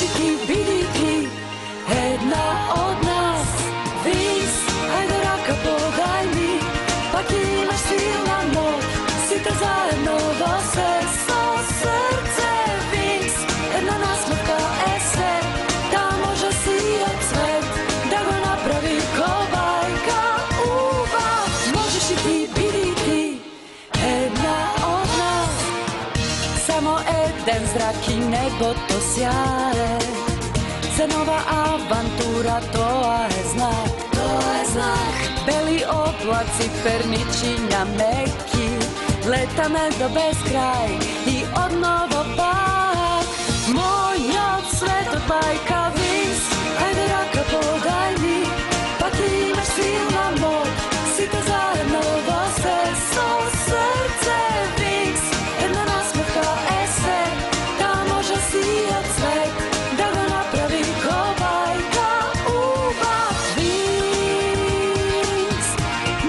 Можеш и ти бидити една од нас. Винкс, ајде рака подај ми, пак имаш силна моќ, сите заедно во свет со срце. Винкс, една насмевка е се, да може сиот цвет да го направи кобајка убав. Можеш и ти бидити една од нас. Само еден зрак и небото сјае, за нова авантура, тоа е знак, тоа е знак. Бели облаци, перничиња меки, летаме до безкрај и одново пак. Мојот свет од бајка Винкс, ајде рака подај ми, пак имаш силна моќ, сите заедно во свет со срце. Винкс, една насмевка е се, да може сиот цвет да го направи кобајка убав. Винкс,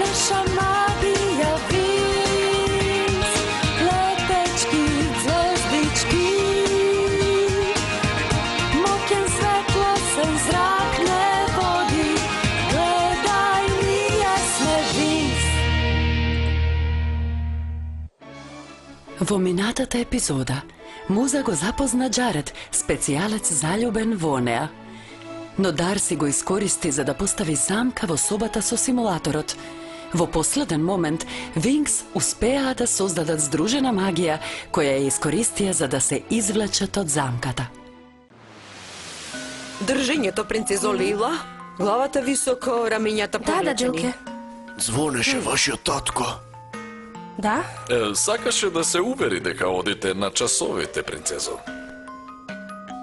наша магија Винкс, летечки звездички, моќен светлосен зрак не води, гледај ние сме Винкс. Во минатата епизода Муза го запозна Џаред, специјалец заљубен во неа. Но Дарси го искористи за да постави замка во собата со симулаторот. Во последен момент, Винкс успеа да создадат здружена магија, која ја искористија за да се извлечат од замката. Држењето, принцезо Лила. Главата високо, рамењата повлечени. Да, Джилке. Звонеше вашиот татко. Да? Сакаше да се увери дека одите на часовите, принцезо.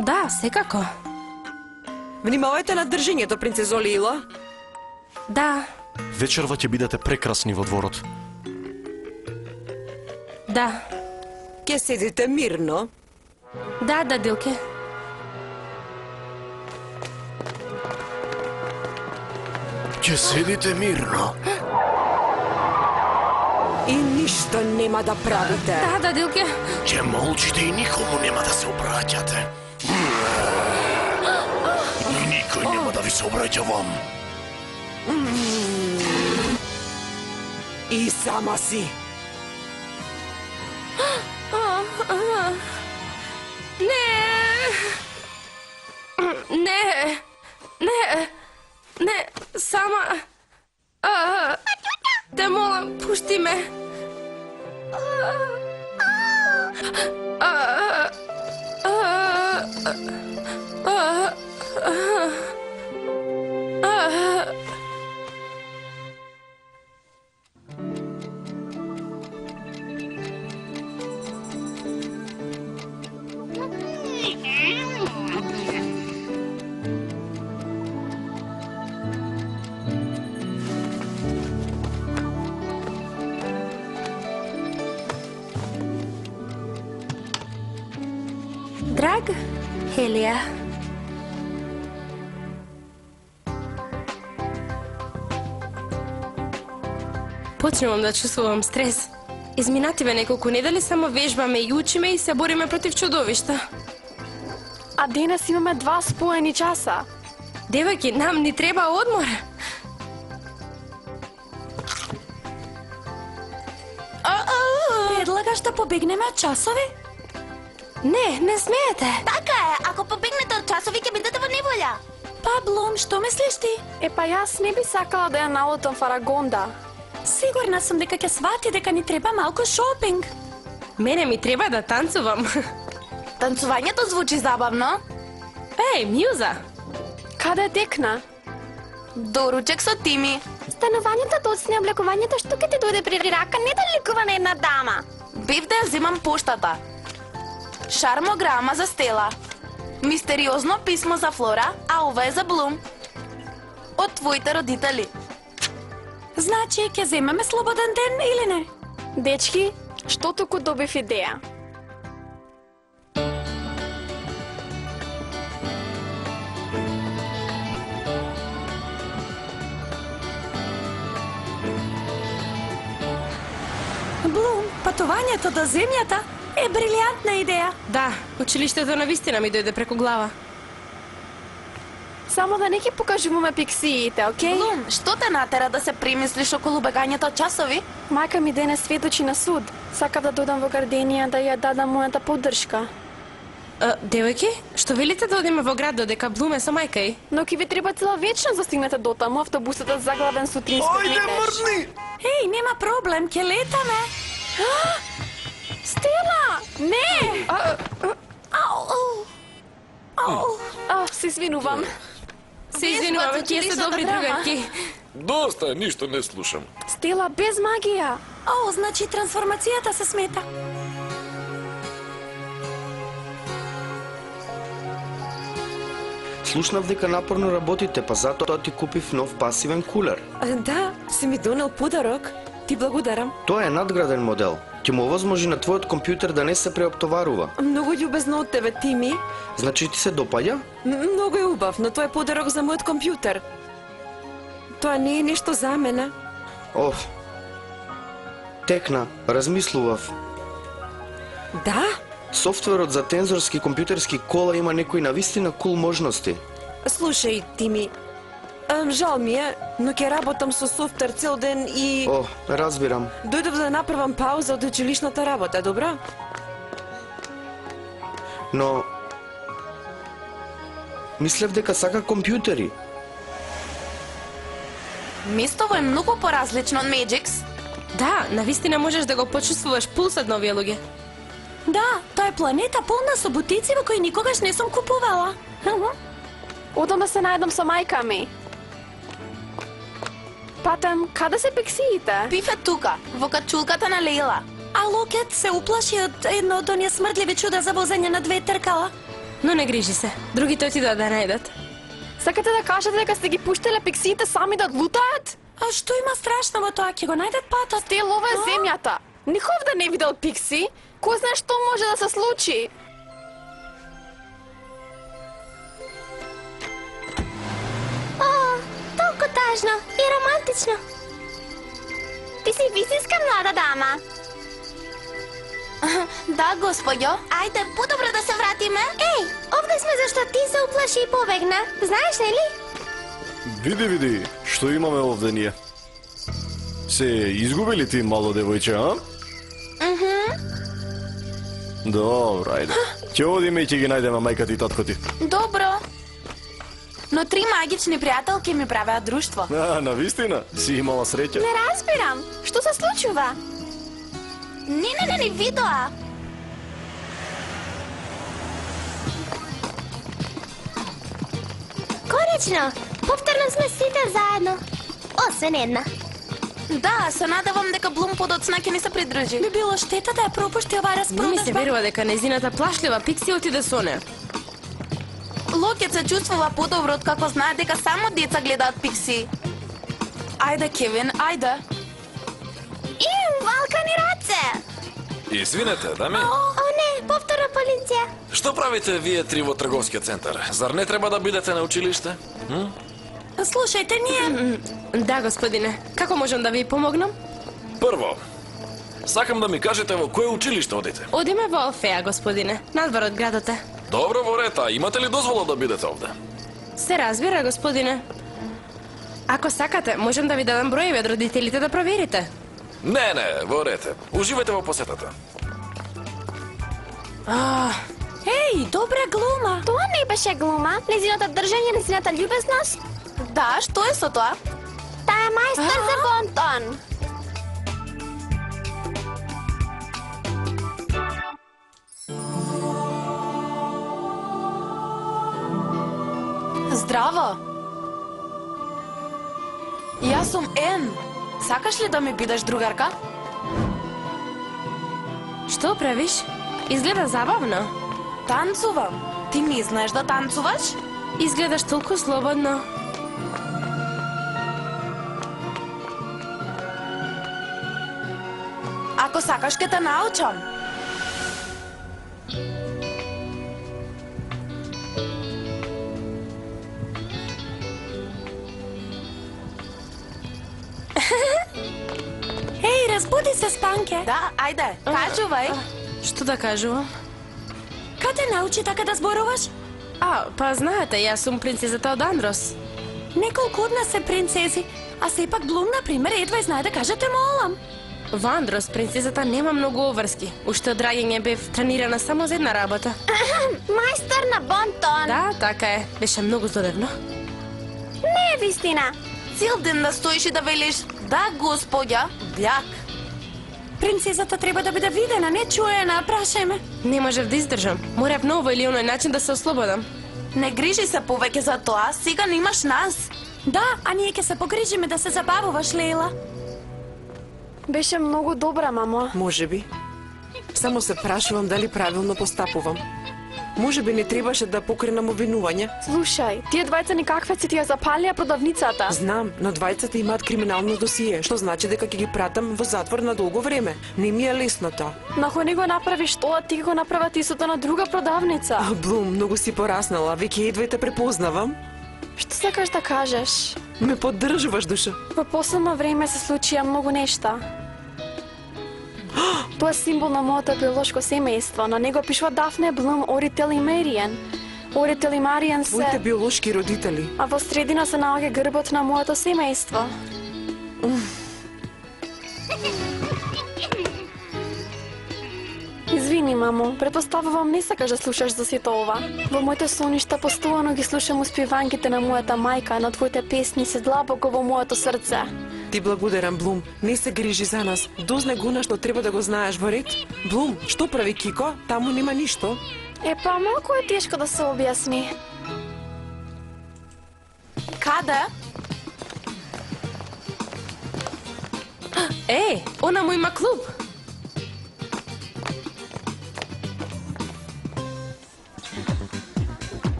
Да, секако. Внимавајте на држењето, принцезо Лила. Да, Вечерва ќе бидете прекрасни во дворот. да, Ке седите мирно. да, Дилке. Ќе седите мирно. И ништо нема да правите. Да, Дилке. Ќе молчите и никому нема да се обраќате. И никој нема да ви се обраќа вам. И сама си. Не, сама... Те молам, пушти ме. Драг Хелија. Почнувам да чувствувам стрес. Изминативе неколку недели само вежбаме и учиме и се бориме против чудовишта. А денес имаме 2 споени часа. Девојки, нам ни треба одмор. Предлагаш да побегнеме од часови? Не смеете. Така е, ако побегнете од часови ќе бидете во неволја. Па, Блум, што мислиш ти? Па јас не би сакала да ја налутам Фарагонда. Сигурна сум дека ќе свати дека ни треба малку шопинг. Мене ми треба да танцувам. Танцувањето звучи забавно. Еј, Мјуза. Каде текна? Доручек со Тими. Станувањето, тоцни облекувањето, што ќе ти дојде при рака, не да ликува на една дама. Бив да ја земам поштата. Шармограма за Стела. Мистериозно писмо за Флора, а ова е за Блум. Од твоите родители. Значи, ќе земеме слободен ден или не? Дечки, што току добив идеја. Блум, патувањето до земјата е брилјантна идеја. Да, училиштето навистина ми дојде преку глава. Само да не ги покажуваме пиксиите, окей? Блум, што те натера да се премислиш околу бегањето од часови? Мајка ми денес сведочи на суд. Сакав да додам во Гарденија да ја дадам мојата поддршка. Девојки, што велите да одиме во град додека Блум е со мајка й? Но ќе ви треба цела вечност да стигнете дотаму, автобусот е заглавен сутринско Ојде, мрдни! Еј, нема проблем, ќе летаме. Стела! Не! Се извинувам. Се извинуваме, тие се добри другарки. Доста е, ништо не слушам. Стела без магија. Значи трансформацијата се смета. Слушнав дека напорно работите, па затоа ти купив нов пасивен кулер. Да, си ми донел подарок. Ти благодарам. Тоа е надграден модел. Ќе му овозможи на твојот компјутер да не се преоптоварува. Многу љубезно од тебе, Тими. Значи ти се допаѓа? Многу е убав, но тоа е подарок за мојот компјутер. Тоа не е нешто за мене. Оф. Текна, размислував. Да? Софтверот за тензорски компјутерски кола има некои навистина кул можности. Слушај, Тими, жал ми е, но ќе работам со софтвер цел ден и... О, разбирам. Дојдов да направам пауза од училишната работа, добро? Но... Мислев дека сака компјутери. Место е многу поразлично од Magix. Да, навистина можеш да го почувствуваш пулсот на овие луѓе. Да, тоа е планета полна со бутици во кои никогаш не сум купувала. Одам да се најдам со мајка ми. Патем, каде се пиксиите? Пиф е тука, во качулката на Лейла. А Локет се уплаши од едно од оние смрдливи чуда за возење на две тркала. Но не грижи се, другите отидоа да најдат. Сакате да кажете дека сте ги пуштиле пиксиите сами да одлутаат? А што има страшно во тоа? Ќе го најдат патот. Стел, ова е земјата. Ников да не видел пикси. Кој знае што може да се случи? Толку тажно и романтично. Ти си вистинска млада дама. Да, господјо. Ајде, подобро да се вратиме. Еј, овде сме зашто ти се уплаши и побегна. Знаеш ли ли? Види, што имаме овде ние? Се изгубили ти, мало девојче, а? Добро, ајде. Ќе одиме и ќе ги најдеме мајката и таткоти. Добро. Но 3 магични пријателки ми правеа друштво. Навистина? Си имала среќа? Не разбирам. Што се случува? Не, видоа. Конечно. Повторно сме сите заедно. Освен една. Да, се надевам дека Блум подоцна ќе ни се придружи. Би било штета да ја пропушти оваа Не ми се распродажба. верува дека нејзината плашлива пикси отиде со неа. Локет се чувствува подобро откако знае дека само деца гледаат пикси. Ајде, Кевин, ајде. Валкани раце. Извинете, дами. О, не, повторно полиција. Што правите вие три во трговскиот центар? Зар не треба да бидете на училиште? Слушајте, ние... Да, господине. Како можам да ви помогнам? Прво, сакам да ми кажете во кое училиште одите. Одиме во Алфеја, господине. Надвор од градот е. Добро, во ред, а имате ли дозвола да бидете овде? Се разбира, господине. Ако сакате, можам да ви дадам броеви од родителите да проверите. Не, во ред. Уживајте во посетата. Еј, добра глума. Тоа не беше глума. Незината држање, незината љубезност. Да, што е со тоа? Таа е мајстор за бонтон. Здраво. Јас сум Ен. Сакаш ли да ми бидеш другарка? Што правиш? Изгледа забавно. Танцувам. Ти не знаеш да танцуваш? Изгледаш толку слободно. Ако сакаш ке те научам. Еј, разбуди се, Спанке. Да, ајде, кажувај. Што да кажувам? Каде научи така да зборуваш? Па знаете, јас сум принцезата од Андрос. Неколку од нас се принцези, а сепак Блум, например, едва знае да каже те молам. Во Андрос принцезата нема многу обврски. Уште од раѓање бев тренирана само за една работа. Мајстор на бонтон. Да, така е. Беше многу здодевно. Не е вистина. Цел ден да стоиш и да велиш, да, господја, бляк. Принцезата треба да биде видена, не чуена, прашај ме. Не можев да издржам. Морав на овој или оној начин да се ослободам. Не грижи се повеќе за тоа, сега немаш нас. Да, а ние ќе се погрижиме да се забавуваш, Лейла. Беше многу добра, мамо. Може би. Само се прашувам дали правилно постапувам. Може би не требаше да покренам обвинување. Слушај, тие двајца никаквеци ти ја запалија продавницата. Знам, но двајцата имаат криминално досие, што значи дека ќе ги пратам во затвор на долго време. Не ми е лесно тоа. Но ако не го направиш тоа, ти го направат истото на друга продавница. Блум, многу си пораснала, веќе едва те препознавам. Што сакаш да кажеш? Ме поддржуваш, душа. Во последно време се случија многу нешта. Тоа е символ на моето биолошко семејство. На него пишува Дафне, Блум, Орител и Маријан. Орител и Маријан се... Твоите биолошки родители. А во средина се наоѓа грбот на моето семејство. Извини, мамо, претпоставувам не сакаш да слушаш за сето ова. Во моите соништа постојано ги слушам успеванките на мојата мајка, на твоите песни се длабоко во моето срце. Ти благодарам, Блум. Не се грижи за нас. Дознай го на што треба да го знаеш во ред. Блум, што прави Кико? Таму нема ништо. Па малку е тешко да се објасни. Каде? Она му има клуб.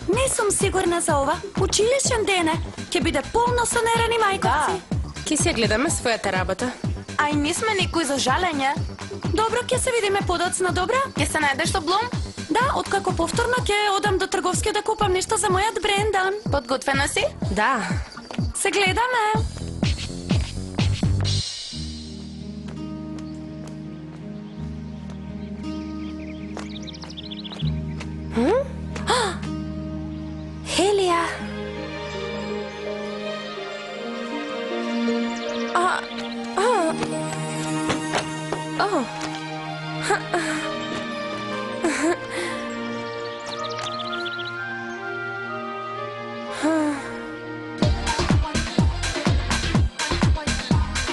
Не сум сигурна за ова. Училишен ден е. Ќе биде полно со нерани мајковци. Ке се гледаме својата работа. Ај не сме никој за жалење. Добро, ќе се видиме подоцна, добра? Ќе се најдеш со Блум? Да, откако повторно ќе одам до трговскиот да купам нешто за мојот Брендан. Подготвена си? Да. Се гледаме. Хелија.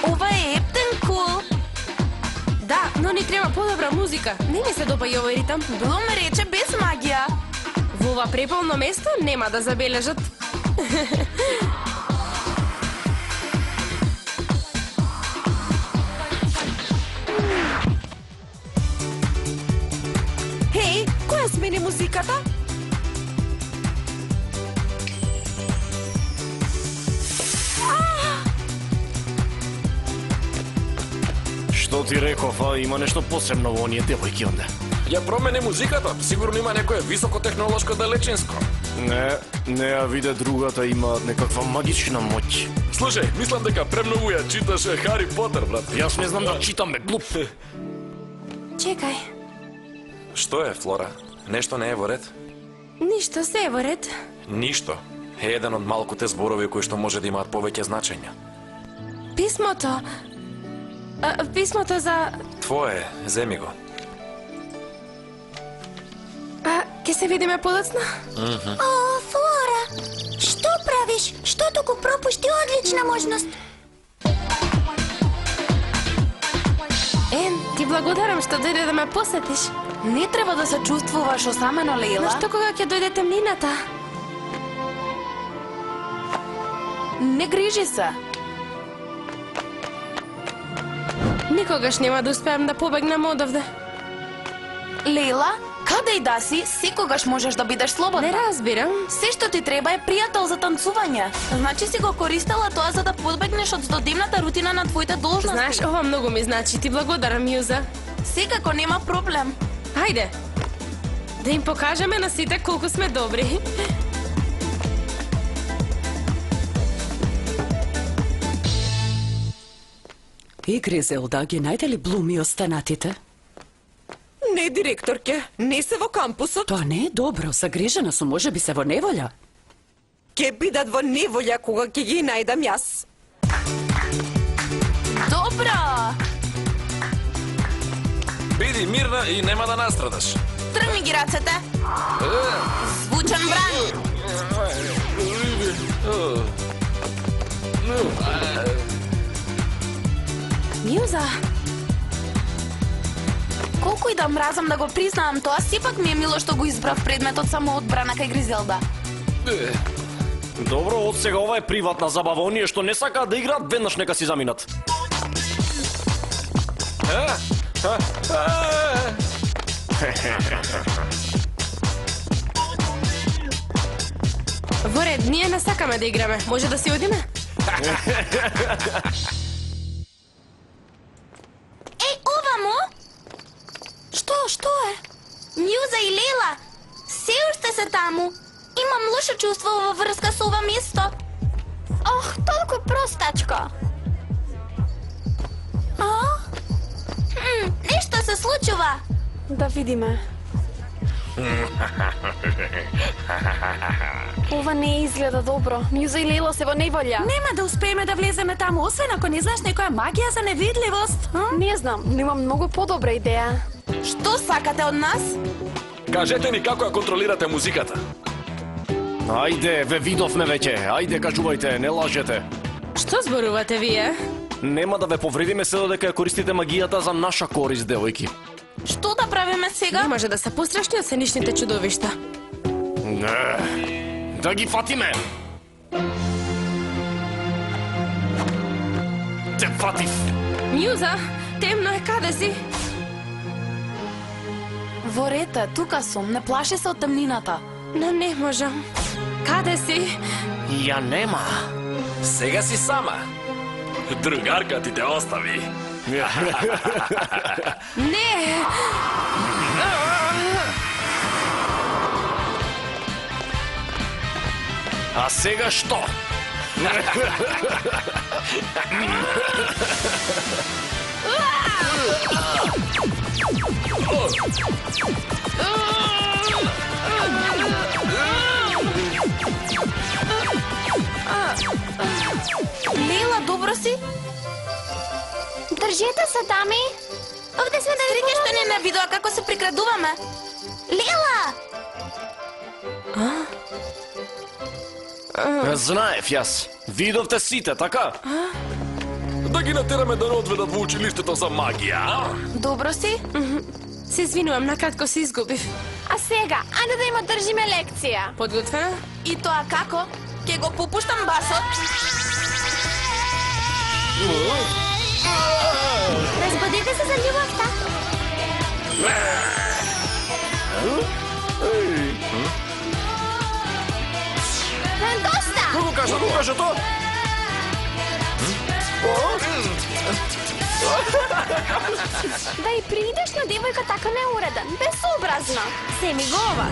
Ова е ептен кул. Да, но ни треба подобра музика. Не ми се допаѓа овој ритам. Блум рече без магија. Во ова преполно место нема да забележат. Хеј, која смени музиката? Што ти реков, има нешто посебно во оние девојки онде. Ја промени музиката, сигурно има некое високотехнолошко далечинско. Не ја виде другата, има некаква магична моќ. Слушај, мислам дека премногу ја читаш Хари Потер, брат. Јас не знам да читам, бе, глуп. Чекај. Што е, Флора? Нешто не е во ред? Ништо, се е во ред. Ништо. Е еден од малкуте зборови кои што може да имаат повеќе значење. Писмото. Писмото за... Твое, земи го. Ке се видиме подоцна? О, Флора, што правиш? Што туку пропушти одлична можност? Ен, ти благодарам што дојде да ме посетиш. Не треба да се чувствуваш осамено, Лейла. Но што кога ќе дојде темнината? Не грижи се. Никогаш нема да успеам да побегнам одовде. Лейла, каде и да си, секогаш можеш да бидеш слободна. Не разбирам. Се што ти треба е пријател за танцување. Значи си го користела тоа за да подбегнеш од здодевната рутина на твоите должности. Знаеш, ова многу ми значи. Ти благодарам, Јуза. Секако нема проблем. Хајде. Да им покажеме на сите колку сме добри. И Гризелда, ги најде ли Блум и останатите? не е директорке, не се во кампусот. Тоа не е добро, загрижена сум, може би се во неволја. Ке бидат во неволја кога ќе ги најдам јас. Добро! Биди мирна и нема да настрадаш. Тргни ги рацете. Звучен бран. Мјуза. Колку и да мразам да го признавам тоа, сепак ми е мило што го избрав предметот самоодбрана кај Гризелда. Добро, од сега ова е приватна забава, оние што не сакаат да играат, веднаш нека си заминат. Во ред, ние не сакаме да играме. Може да си одиме? Еј, овамо! Што е? Мјуза и Лела, се уште се таму. Имам лошо чувство во врска со ова место. Ох, толку простачко. Нешто се случува. Да видиме. Ова не изгледа добро. Мјуза и Лела се во неволја. Нема да успееме да влеземе таму, освен ако не знаеш некоја магија за невидливост. Не знам, но имам многу подобра идеја. Што сакате од нас? Кажете ни како ја контролирате музиката. Ајде, ве видовме веќе. Ајде, кажувајте, не лажете. Што зборувате вие? Нема да ве повредиме се додека ја користите магијата за наша корист, девојки. Што да правиме сега? Не може да се пострашни од сценичните чудовишта. Не, да ги фатиме. Те фатив. Мјуза, темно е, каде си? Во рете, тука сум, не плаши се од темнината. Но не можам. Каде си? Ја нема. Сега си сама. Другарка ти те остави. Не! А сега што? Лела, добро си? Држете се, дами. Овде сме да ви Среќа што не ме видоа како се прикрадуваме. Лела! Знаев јас. Видовте сите, така? Да ги натераме да не одведат во училиштето за магија, а? Добро си? Се извинувам, накратко се изгубив. А сега, ајде да има држиме лекција. Подготвена? И тоа како? Ке го попуштам басот. Разбудете се за љубовта. Доста! Како кажа тоа? Да и приидеш на девојка така неуреден, безобразно. Се ми гова.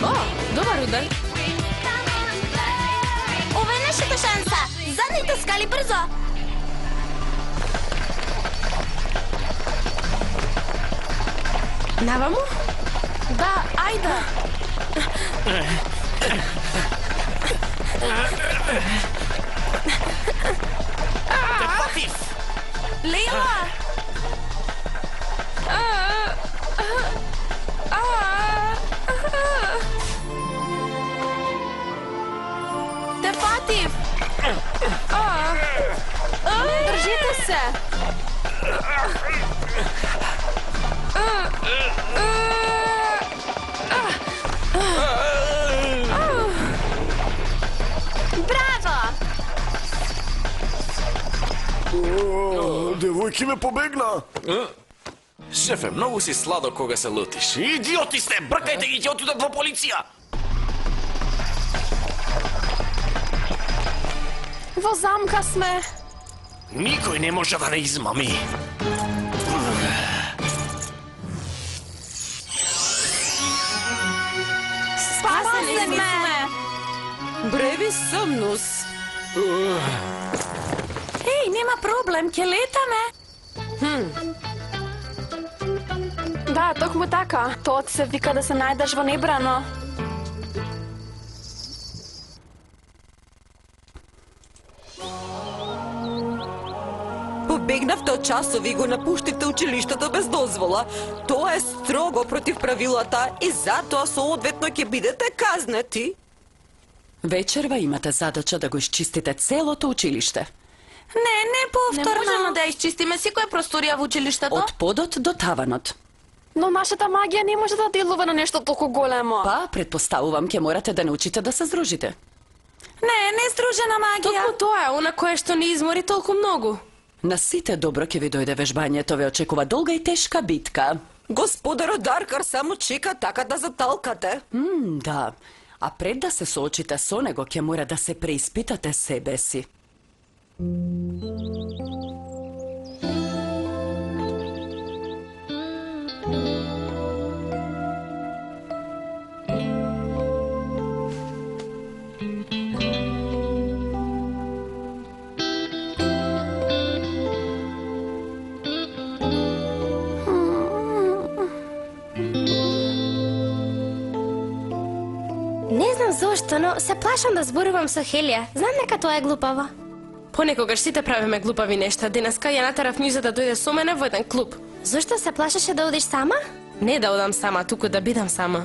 О, добар удар. Ова е нашата шанса. Задните скали брзо. Наваму? Да, ајде. Те фатив. Лела! Те фатив! Држите се. Браво! Девојки ме побегна. Шефе, многу си сладок кога се лутиш. Идиоти сте, бркајте ги, ќе отидат во полиција. Во замка сме. Никој не може да не измами. Спасени сме. Бреви сомнус. Ај, нема проблем, ќе летаме. Да, токму така. Тоа ти се вика да се најдеш во небрано. Побегнавте од часови и го напуштите училиштето без дозвола. Тоа е строго против правилата и затоа соодветно ќе бидете казнети. Вечерва имате задача да го изчистите целото училиште. Не повторно. можеме да изчистиме секоја просторија во училиштето. Од подот до таванот. Но нашата магија не може да делува на нешто толку големо. Па, предпоставувам, ќе морате да научите да се здружите. Не здружена магија. Токму тоа е, она кое што не измори толку многу. На сите добро ќе ви дојде вежбањето, ве очекува долга и тешка битка. Господарот Даркар само чека така да заталкате. Да. А пред да се соочите со него, ќе мора да се преиспитате себе си. Не знам зошто, но се плашам да зборувам со Хелија. Знам дека тоа е глупаво. Понекогаш сите правиме глупави нешта. Денеска ја натарав Мјуза да дојде со мене во еден клуб. Зошто се плашеше да одиш сама? Не да одам сама, туку да бидам сама.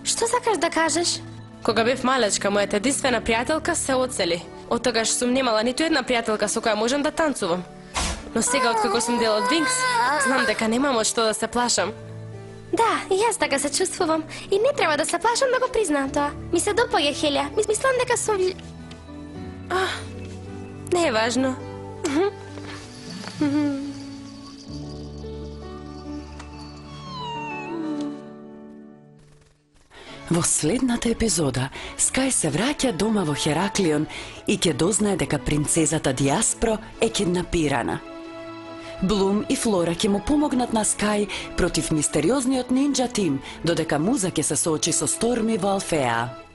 Што сакаш да кажеш? Кога бев малечка, мојата единствена пријателка се оцели. Од тогаш сум немала ниту една пријателка со која можам да танцувам. Но сега, откако сум дел од Винкс, знам дека немам од што да се плашам. Да, и јас така се чувствувам. И не треба да се плашам да го признам тоа. Ми се допаѓа Хелија. Мислам дека сум... Не е важно. Во следната епизода, Скај се враќа дома во Хераклион и ќе дознае дека принцезата Диаспро е киднапирана. Блум и Флора ќе му помогнат на Скај против мистериозниот нинџа тим, додека Муза ќе се соочи со Сторми во Алфеа.